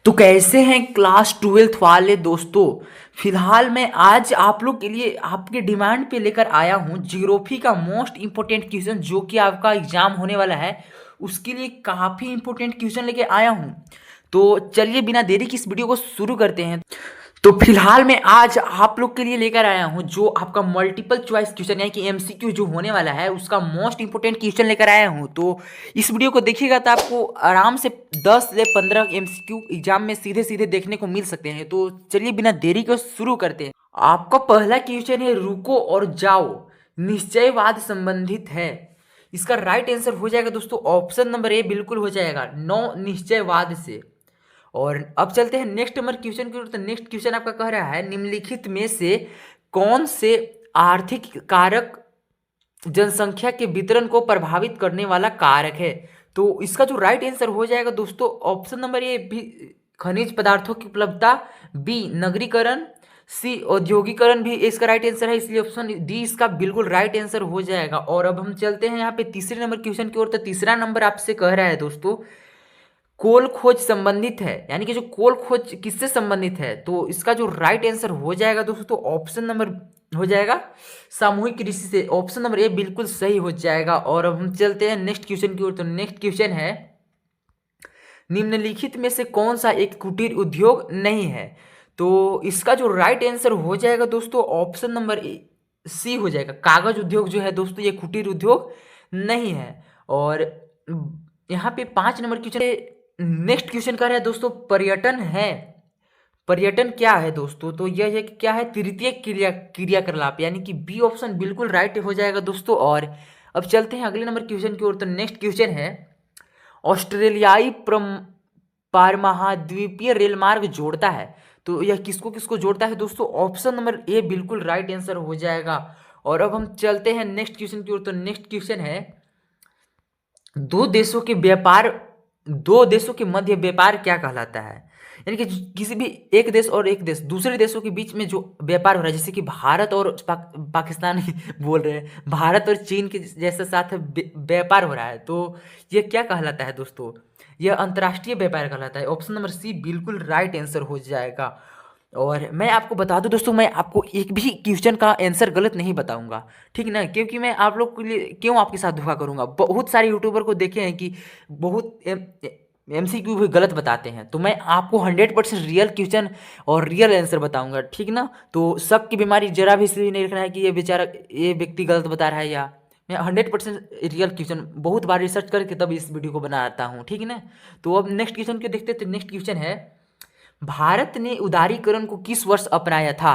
तो कैसे हैं क्लास ट्वेल्थ वाले दोस्तों। फिलहाल मैं आज आप लोग के लिए आपके डिमांड पे लेकर आया हूँ ज्योग्राफी का मोस्ट इम्पोर्टेंट क्वेश्चन जो कि आपका एग्जाम होने वाला है। उसके लिए काफ़ी इम्पोर्टेंट क्वेश्चन लेके आया हूँ। तो चलिए बिना देरी की इस वीडियो को शुरू करते हैं। तो फिलहाल मैं आज आप लोग के लिए लेकर आया हूं जो आपका मल्टीपल चॉइस क्वेश्चन है कि एमसीक्यू जो होने वाला है उसका मोस्ट इंपोर्टेंट क्वेश्चन लेकर आया हूं। तो इस वीडियो को देखिएगा तो आपको आराम से 10 से 15 एमसीक्यू एग्जाम में सीधे सीधे देखने को मिल सकते हैं। तो चलिए बिना देरी को शुरू करते हैं। आपका पहला क्वेश्चन है रुको और जाओ निश्चयवाद संबंधित है। इसका राइट आंसर हो जाएगा दोस्तों ऑप्शन नंबर ए बिल्कुल हो जाएगा नौ निश्चयवाद से। और अब चलते हैं नेक्स्ट नंबर क्वेश्चन की ओर। तो नेक्स्ट क्वेश्चन आपका कह रहा है निम्नलिखित में से कौन से आर्थिक कारक जनसंख्या के वितरण को प्रभावित करने वाला कारक है। तो इसका जो राइट आंसर हो जाएगा दोस्तों ऑप्शन नंबर ए भी खनिज पदार्थों की उपलब्धता, बी नगरीकरण, सी औद्योगिकरण भी इसका राइट आंसर है, इसलिए ऑप्शन डी इसका बिल्कुल राइट आंसर हो जाएगा। और अब हम चलते हैं यहाँ पे तीसरे नंबर क्वेश्चन की ओर। तो तीसरा नंबर आपसे कह रहा है दोस्तों कोल खोज संबंधित है, यानी कि जो कोल खोज किससे संबंधित है। तो इसका जो राइट आंसर हो जाएगा दोस्तों ऑप्शन नंबर हो जाएगा सामूहिक कृषि से। ऑप्शन नंबर ए बिल्कुल सही हो जाएगा। और अब हम चलते हैं नेक्स्ट क्वेश्चन की ओर। तो नेक्स्ट क्वेश्चन है निम्नलिखित में से कौन सा एक कुटीर उद्योग नहीं है। तो इसका जो राइट आंसर हो जाएगा दोस्तों ऑप्शन नंबर सी हो जाएगा कागज उद्योग जो है दोस्तों ये कुटीर उद्योग नहीं है। और यहाँ पे 5 नंबर क्वेश्चन नेक्स्ट क्वेश्चन का है दोस्तों पर्यटन है। पर्यटन क्या है दोस्तों। तो यह है कि क्या है तृतीय क्रियाकलाप, यानी कि बी ऑप्शन बिल्कुल राइट हो जाएगा दोस्तों। और अब चलते हैं अगले नंबर क्वेश्चन की ओर। तो नेक्स्ट क्वेश्चन है ऑस्ट्रेलियाई पारमहाद्वीपीय रेल मार्ग जोड़ता है। तो यह किसको किसको जोड़ता है दोस्तों ऑप्शन नंबर ए बिल्कुल राइट आंसर हो जाएगा। और अब हम चलते हैं नेक्स्ट क्वेश्चन की ओर। तो नेक्स्ट क्वेश्चन है दो देशों के मध्य व्यापार क्या कहलाता है। यानी कि किसी भी एक देश और एक देश दूसरे देशों के बीच में जो व्यापार हो रहा है, जैसे कि भारत और पाकिस्तान ही बोल रहे हैं, भारत और चीन के जैसे साथ व्यापार हो रहा है, तो ये क्या कहलाता है दोस्तों। यह अंतर्राष्ट्रीय व्यापार कहलाता है। ऑप्शन नंबर सी बिल्कुल राइट आंसर हो जाएगा। और मैं आपको बता दूं दोस्तों मैं आपको एक भी क्वेश्चन का आंसर गलत नहीं बताऊंगा, ठीक ना, क्योंकि मैं आप लोग के लिए क्यों आपके साथ धोखा करूंगा। बहुत सारे यूट्यूबर को देखे हैं कि बहुत एमसीक्यू भी गलत बताते हैं, तो मैं आपको 100% रियल क्वेश्चन और रियल आंसर बताऊंगा, ठीक ना। तो शक की बीमारी जरा भी इसलिए नहीं रखना है कि ये बेचारा ये व्यक्ति गलत बता रहा है, या मैं 100% रियल क्वेश्चन बहुत बार रिसर्च करके तब इस वीडियो को बनाता हूँ, ठीक है ना। तो अब नेक्स्ट क्वेश्चन को देखते हैं। तो नेक्स्ट क्वेश्चन है भारत ने उदारीकरण को किस वर्ष अपनाया था।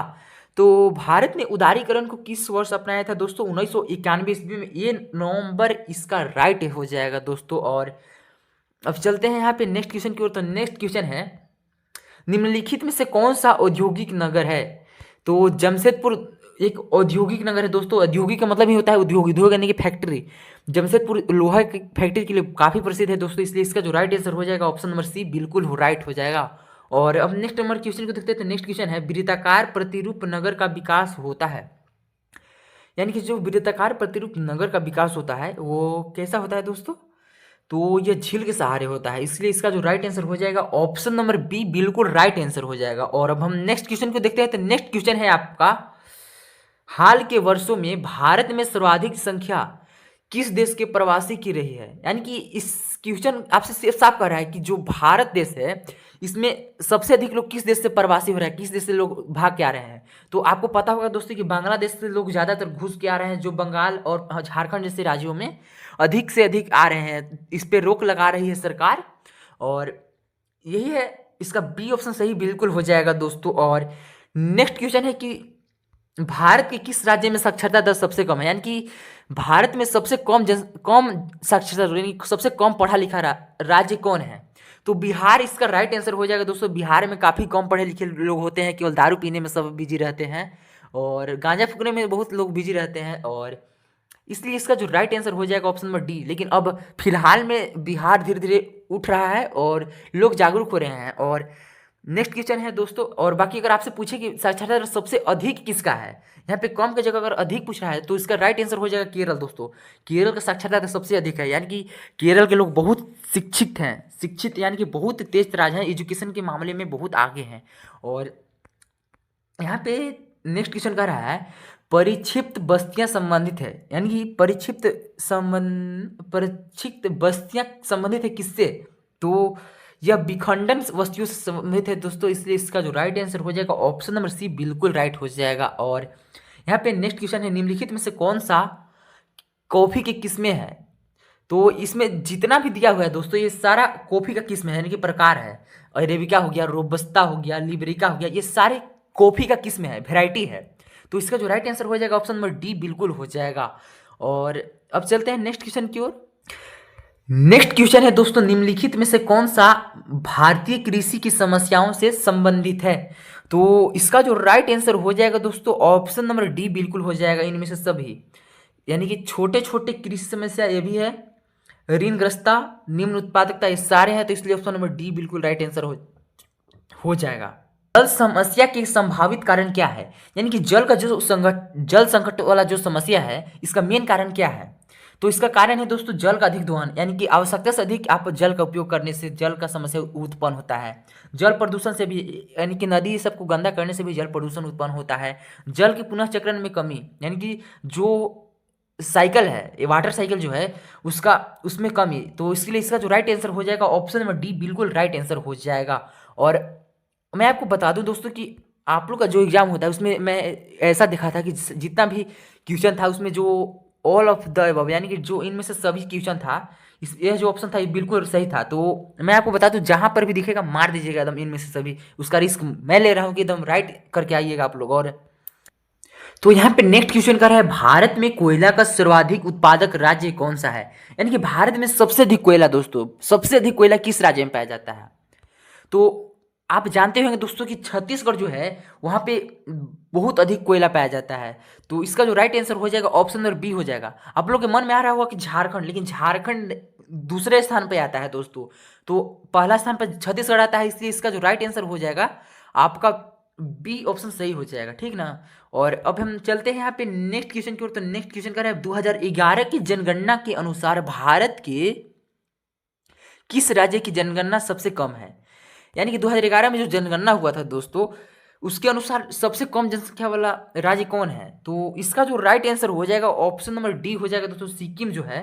तो भारत ने उदारीकरण को किस वर्ष अपनाया था दोस्तों 1991 ईस्वी में, ये नवंबर इसका राइट हो जाएगा दोस्तों। और अब चलते हैं यहाँ पे नेक्स्ट क्वेश्चन की ओर। तो नेक्स्ट क्वेश्चन है निम्नलिखित में से कौन सा औद्योगिक नगर है। तो जमशेदपुर एक औद्योगिक नगर है दोस्तों। औद्योगिक का मतलब ही होता है उद्योग, उद्योग यानी कि फैक्ट्री। जमशेदपुर लोहा की फैक्ट्री के लिए काफ़ी प्रसिद्ध है दोस्तों, इसलिए इसका जो राइट आंसर हो जाएगा ऑप्शन नंबर सी बिल्कुल राइट हो जाएगा। और अब नेक्स्ट नंबर क्वेश्चन को देखते हैं। तो नेक्स्ट क्वेश्चन है वृत्ताकार प्रतिरूप नगर का विकास होता है। यानी कि जो वृत्ताकार प्रतिरूप नगर का विकास होता है वो कैसा होता है दोस्तों। तो ये झील के सहारे होता है, इसलिए इसका जो राइट आंसर हो जाएगा ऑप्शन नंबर बी बिल्कुल राइट आंसर हो जाएगा। और अब हम नेक्स्ट क्वेश्चन को देखते हैं। तो नेक्स्ट क्वेश्चन है आपका हाल के वर्षों में भारत में सर्वाधिक संख्या किस देश के प्रवासी की रही है। यानी कि इस क्वेश्चन आपसे साफ कर रहा है कि जो भारत देश है इसमें सबसे अधिक लोग किस देश से प्रवासी हो रहे हैं, किस देश से लोग भाग के आ रहे हैं। तो आपको पता होगा दोस्तों कि बांग्लादेश से लोग ज़्यादातर घुस के आ रहे हैं, जो बंगाल और झारखंड जैसे राज्यों में अधिक से अधिक आ रहे हैं। इस पर रोक लगा रही है सरकार, और यही है इसका बी ऑप्शन सही बिल्कुल हो जाएगा दोस्तों। और नेक्स्ट क्वेश्चन है कि भारत के किस राज्य में साक्षरता दर सबसे कम है। यानी कि भारत में सबसे कम साक्षरता दर यानी सबसे कम पढ़ा लिखा राज्य कौन है। तो बिहार इसका राइट आंसर हो जाएगा दोस्तों। बिहार में काफ़ी कम पढ़े लिखे लोग होते हैं, केवल दारू पीने में सब बिजी रहते हैं और गांजा फूकने में बहुत लोग बिजी रहते हैं, और इसलिए इसका जो राइट आंसर हो जाएगा ऑप्शन नंबर डी। लेकिन अब फिलहाल में बिहार धीरे धीरे उठ रहा है और लोग जागरूक हो रहे हैं, और नेक्स्ट क्वेश्चन है दोस्तों, और बाकी अगर आपसे पूछे कि साक्षरता दर सबसे अधिक किसका है, यहाँ पे कम की जगह अगर अधिक पूछ रहा है तो इसका राइट आंसर हो जाएगा केरल दोस्तों। केरल का साक्षरता दर सबसे अधिक है, यानी कि केरल के लोग बहुत शिक्षित हैं, शिक्षित यानी कि बहुत तेज तराज हैं, एजुकेशन के मामले में बहुत आगे हैं। और यहाँ पे नेक्स्ट क्वेश्चन कह रहा है परिक्षिप्त बस्तियां संबंधित है, यानी कि परिक्षिप्त बस्तियां संबंधित है किससे, तो यह विखंडन वस्तुओं से संबंधित है दोस्तों, इसलिए इसका जो राइट आंसर हो जाएगा ऑप्शन नंबर सी बिल्कुल राइट हो जाएगा। और यहाँ पे नेक्स्ट क्वेश्चन है निम्नलिखित में से कौन सा कॉफी की किस्में है, तो इसमें जितना भी दिया हुआ है दोस्तों ये सारा कॉफी का किस्म है, यानी कि प्रकार है। अरेबिका हो गया, रोबस्ता हो गया, लिबरिका हो गया, ये सारे कॉफी का किस्म है, वेराइटी है। तो इसका जो राइट आंसर हो जाएगा ऑप्शन नंबर डी बिल्कुल हो जाएगा। और अब चलते हैं नेक्स्ट क्वेश्चन की ओर। नेक्स्ट क्वेश्चन है दोस्तों निम्नलिखित में से कौन सा भारतीय कृषि की समस्याओं से संबंधित है, तो इसका जो राइट आंसर हो जाएगा दोस्तों ऑप्शन नंबर डी बिल्कुल हो जाएगा इनमें से सभी, यानी कि छोटे छोटे कृषि समस्या ये भी है, ऋणग्रस्तता, निम्न उत्पादकता, ये सारे हैं, तो इसलिए ऑप्शन नंबर डी बिल्कुल राइट आंसर हो जाएगा। जल समस्या के संभावित कारण क्या है, यानी कि जल का जो जल संकट वाला जो समस्या है इसका मेन कारण क्या है, तो इसका कारण है दोस्तों जल का अधिक दोहन, यानी कि आवश्यकता से अधिक आप जल का उपयोग करने से जल का समस्या उत्पन्न होता है। जल प्रदूषण से भी, यानी कि नदी सबको गंदा करने से भी जल प्रदूषण उत्पन्न होता है। जल के पुनः चक्रण में कमी, यानी कि जो साइकिल है, ये वाटर साइकिल जो है उसका उसमें कमी, तो इसके लिए इसका जो राइट आंसर हो जाएगा ऑप्शन नंबर डी बिल्कुल राइट आंसर हो जाएगा। और मैं आपको बता दूं दोस्तों कि आप लोग का जो एग्जाम होता है उसमें मैं ऐसा देखा था कि जितना भी क्वेश्चन था उसमें जो ऑल ऑफ द अबव, यानी कि जो इनमें से सभी क्वेश्चन था, इस यह जो ऑप्शन था ये बिल्कुल सही था। तो मैं आपको बता दूं जहां पर भी दिखेगा मार दीजिएगा एकदम इनमें से सभी, उसका रिस्क मैं ले रहा हूँ कि एकदम राइट करके आइएगा आप लोग। और तो यहाँ पे नेक्स्ट क्वेश्चन कर रहा है भारत में कोयला का सर्वाधिक उत्पादक राज्य कौन सा है, यानी कि भारत में सबसे अधिक कोयला दोस्तों, सबसे अधिक कोयला किस राज्य में पाया जाता है, तो आप जानते होंगे दोस्तों कि छत्तीसगढ़ जो है वहाँ पे बहुत अधिक कोयला पाया जाता है, तो इसका जो राइट आंसर हो जाएगा ऑप्शन नंबर बी हो जाएगा। आप लोग के मन में आ रहा होगा कि झारखंड, लेकिन झारखंड दूसरे स्थान पे आता है दोस्तों, तो पहला स्थान पर छत्तीसगढ़ आता है, इसलिए इसका जो राइट आंसर हो जाएगा आपका बी ऑप्शन सही हो जाएगा, ठीक ना। और अब हम चलते हैं यहाँ पे नेक्स्ट क्वेश्चन की ओर। तो नेक्स्ट क्वेश्चन कर रहे हैं 2011 की जनगणना के अनुसार भारत के किस राज्य की जनगणना सबसे कम है, यानी कि 2011 में जो जनगणना हुआ था दोस्तों उसके अनुसार सबसे कम जनसंख्या वाला राज्य कौन है, तो इसका जो राइट आंसर हो जाएगा ऑप्शन नंबर डी हो जाएगा दोस्तों। सिक्किम जो है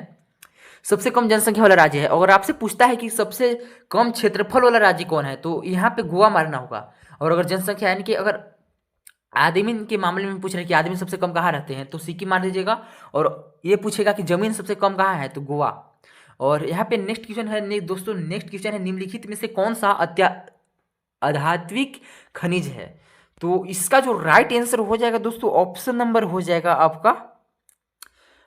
सबसे कम जनसंख्या वाला राज्य है। अगर आपसे पूछता है कि सबसे कम क्षेत्रफल वाला राज्य कौन है, तो यहाँ पे गोवा मारना होगा। और अगर जनसंख्या, यानी कि अगर आदमी के मामले में पूछ रहे हैं कि आदमी सबसे कम कहाँ रहते हैं, तो सिक्किम मार दीजिएगा। और ये पूछेगा कि जमीन सबसे कम कहाँ है, तो गोवा। और यहाँ पे नेक्स्ट क्वेश्चन है दोस्तों, नेक्स्ट क्वेश्चन है निम्नलिखित में से कौन सा अधात्विक खनिज है, तो इसका जो राइट आंसर हो जाएगा दोस्तों ऑप्शन नंबर हो जाएगा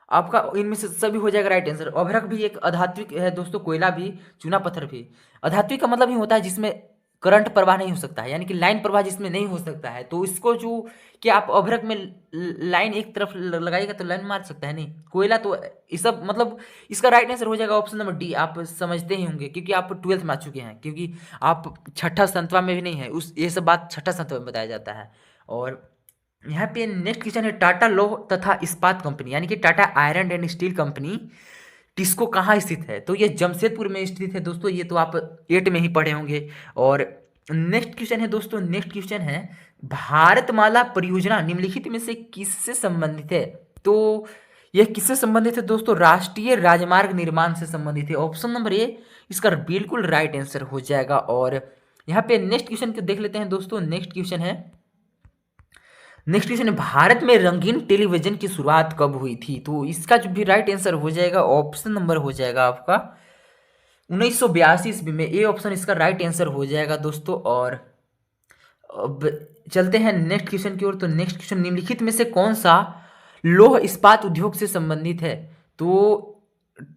आपका इनमें से सभी हो जाएगा राइट आंसर। अभ्रक भी एक अधात्विक है दोस्तों, कोयला भी, चूना पत्थर भी। अधात्विक का मतलब ही होता है जिसमें करंट प्रवाह नहीं हो सकता है, यानी कि लाइन प्रवाह जिसमें नहीं हो सकता है, तो इसको जो कि आप अभ्रक में लाइन एक तरफ लगाइएगा तो लाइन मार सकता है नहीं, कोयला तो ये सब मतलब इसका राइट आंसर हो जाएगा ऑप्शन नंबर डी। आप समझते ही होंगे क्योंकि आप 12th में आ चुके हैं, क्योंकि आप छठा संतवा में भी नहीं है, उस ये सब बात छठा संतवा में बताया जाता है। और यहाँ पे नेक्स्ट क्वेश्चन है टाटा लौह तथा इस्पात कंपनी, यानी कि Tata iron and steel company TISCO कहाँ स्थित है, तो ये जमशेदपुर में स्थित है दोस्तों, ये तो आप 8 में ही पढ़े होंगे। और नेक्स्ट क्वेश्चन है दोस्तों, नेक्स्ट क्वेश्चन है भारतमाला परियोजना निम्नलिखित में से किससे संबंधित है, तो यह किससे संबंधित है दोस्तों, राष्ट्रीय राजमार्ग निर्माण से संबंधित है। ऑप्शन नंबर ए इसका बिल्कुल राइट आंसर हो जाएगा। और यहाँ पे नेक्स्ट क्वेश्चन को देख लेते हैं दोस्तों। नेक्स्ट क्वेश्चन है भारत में रंगीन टेलीविजन की शुरुआत कब हुई थी, तो इसका जो भी राइट आंसर हो जाएगा ऑप्शन नंबर हो जाएगा आपका 1982 ईस्वी में, ए ऑप्शन इसका राइट आंसर हो जाएगा दोस्तों। और अब चलते हैं नेक्स्ट क्वेश्चन की ओर। तो नेक्स्ट क्वेश्चन निम्नलिखित में से कौन सा लौह इस्पात उद्योग से संबंधित है, तो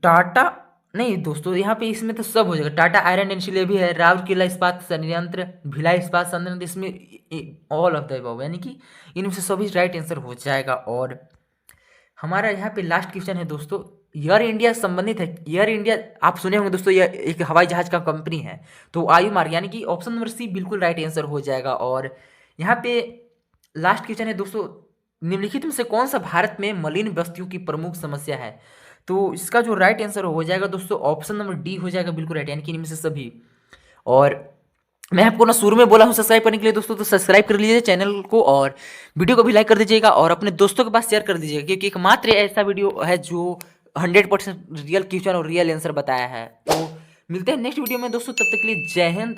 टाटा नहीं दोस्तों, यहाँ पे इसमें तो सब हो जाएगा, टाटा आयरन एंड स्टील भी है, राउरकेला इस्पात संयंत्र, भिलाई इस्पात संयंत्र, इसमें ऑल ऑफ द अबव, यानी कि इनमें से सभी राइट आंसर हो जाएगा। और हमारा यहाँ पे लास्ट क्वेश्चन है दोस्तों, एयर इंडिया संबंधित है। एयर इंडिया आप सुने होंगे दोस्तों, यह एक हवाई जहाज का कंपनी है। तो आयु मार्ग यानी कि ऑप्शन नंबर सी बिल्कुल राइट आंसर हो जाएगा। और यहाँ पे लास्ट क्वेश्चन है दोस्तों, निम्नलिखित में से कौन सा भारत में मलिन बस्तियों की प्रमुख समस्या है? तो इसका जो राइट आंसर हो जाएगा दोस्तों, ऑप्शन नंबर डी हो जाएगा बिल्कुल राइट, यानी कि इनमें से सभी। और मैं आपको ना शुरू में बोला हूँ सब्सक्राइब करने के लिए दोस्तों, तो सब्सक्राइब कर लीजिए चैनल को और वीडियो को भी लाइक कर दीजिएगा और अपने दोस्तों के पास शेयर कर दीजिएगा, क्योंकि एकमात्र ऐसा वीडियो है जो 100% रियल क्वेश्चन और रियल आंसर बताया है। तो मिलते हैं नेक्स्ट वीडियो में दोस्तों, तब तक के लिए जय हिंद।